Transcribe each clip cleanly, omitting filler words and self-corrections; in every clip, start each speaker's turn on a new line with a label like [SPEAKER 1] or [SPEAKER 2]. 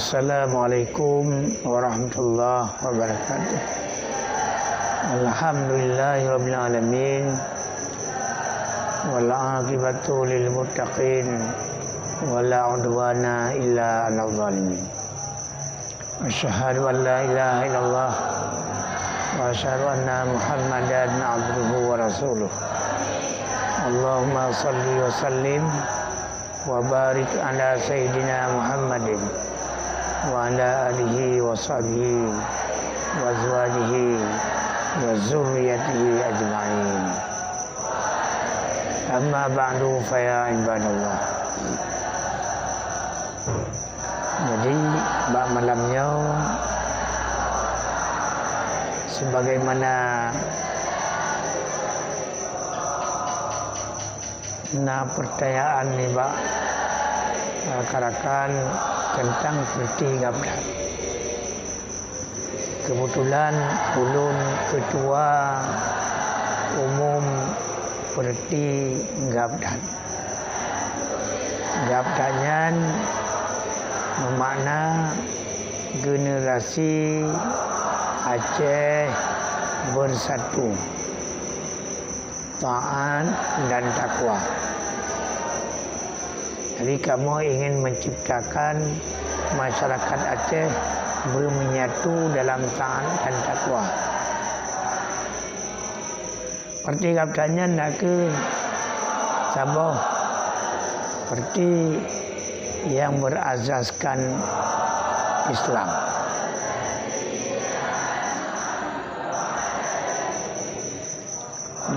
[SPEAKER 1] Assalamualaikum warahmatullahi wabarakatuh. Alhamdulillahirabbil alamin wal 'aqibatu lil muttaqin wala 'udwana illa 'alal zalimin. Asyhadu an la ilaha illallah wa asyhadu anna Muhammadan 'abduhu wa rasuluh. Allahumma shalli wa sallim wa barik ala sayyidina Muhammadin wa ala alihi wa sahbihi wa azwajihi wa zurriyatihi ajma'in. Amma ba'du fa ya ibadallah. Jadi malamnya sebagaimana pertanyaan ni Pak karakan tentang perti gabdat. Kebetulan ulun ketua umum perti gabdat. Gabdatnya bermakna generasi Aceh bersatu, taat dan takwa. Jadi kamu ingin menciptakan masyarakat Aceh menyatu dalam taat dan takwa. Seperti katanya nak ke Sabah, seperti yang berazaskan Islam.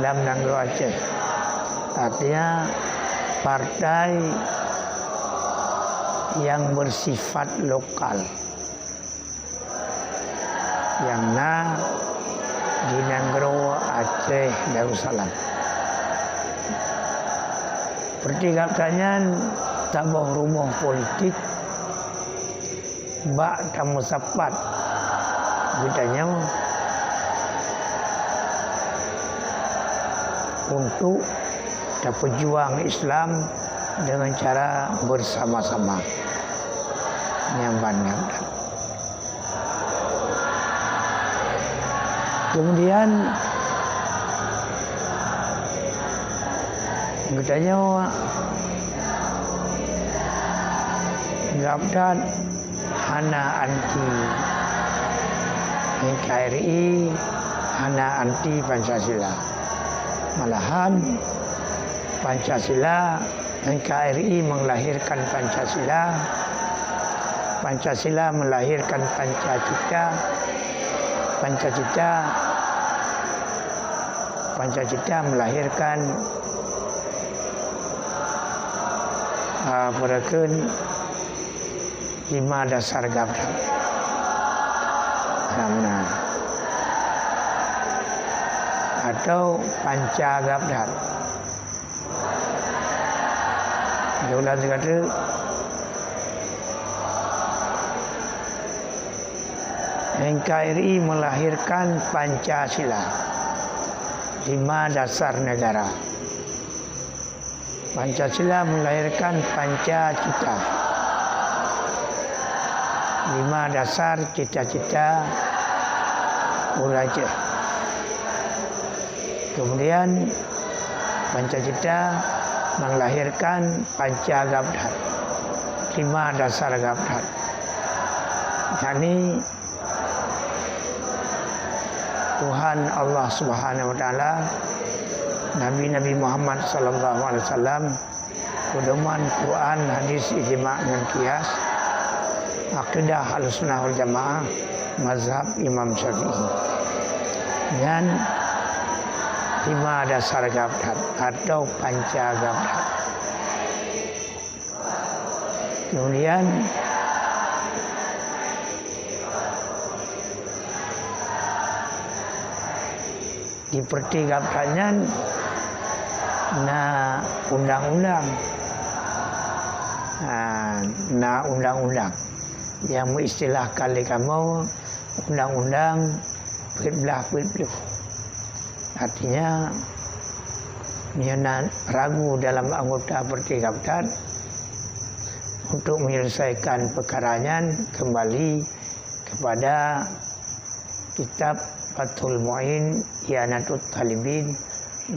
[SPEAKER 1] Dalam negeri Aceh, artinya partai yang bersifat lokal, yang di negeri Aceh Darussalam. Seperti katanya tabah rumah politik bak tamu sapat ditanya untuk berjuang Islam dengan cara bersama-sama nyamban. Kemudian bertanya gabdat hana anti NKRI, hana anti Pancasila. Malahan Pancasila, NKRI melahirkan Pancasila, Pancasila melahirkan Pancacita, Pancacita melahirkan berakan 5 dasar gabdat. Atau panca gabdat. Jaulah kata NKRI melahirkan Pancasila, 5 dasar negara. Pancasila melahirkan Pancacita, 5 dasar cita-cita Aceh. Kemudian Pancacita melahirkan Panca Gabdat, 5 dasar gabdat. yakni Tuhan Allah Subhanahu wa taala, Nabi Muhammad sallallahu alaihi wasallam, pedoman Quran, hadis, ijma' dan qiyas, akidah Ahlussunnah wal Jamaah, mazhab Imam Syafi'i. Dan 5 dasar gabdat atau panca gabdat. Kemudian diperti gabdatnya undang-undang undang-undang yang istilah kali kamu undang-undang belah. Artinya ragu dalam anggota perti gabdat untuk menyelesaikan perkaranya kembali kepada kitab Fathul Mu'in, Ianatul Talibin,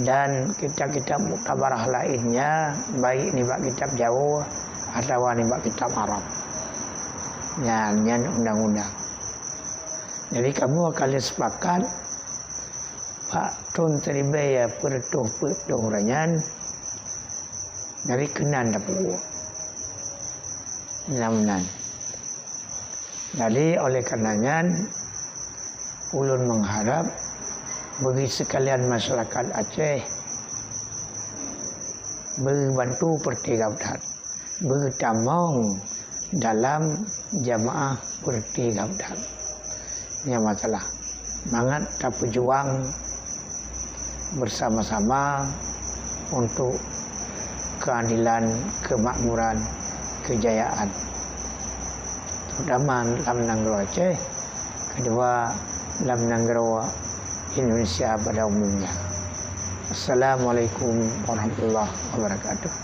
[SPEAKER 1] dan kitab-kitab muktabarah lainnya, baik ini bak kitab Jawa atau ini bak kitab Arab. Nyan undang-undang. Jadi kamu akan sepakat Pak Tun teribaya pertuh ranyan dari kenan dapur. Namunan. Jadi oleh karenanya ulun mengharap bagi sekalian masyarakat Aceh berbantu pertigautan, bertamong dalam jamaah pertigautan. Ini masalah. Semangat kita berjuang bersama-sama untuk keadilan, kemakmuran, kejayaan. Terutama dalam negara Aceh, kedua dalam negara Indonesia pada umumnya. Assalamualaikum warahmatullahi wabarakatuh.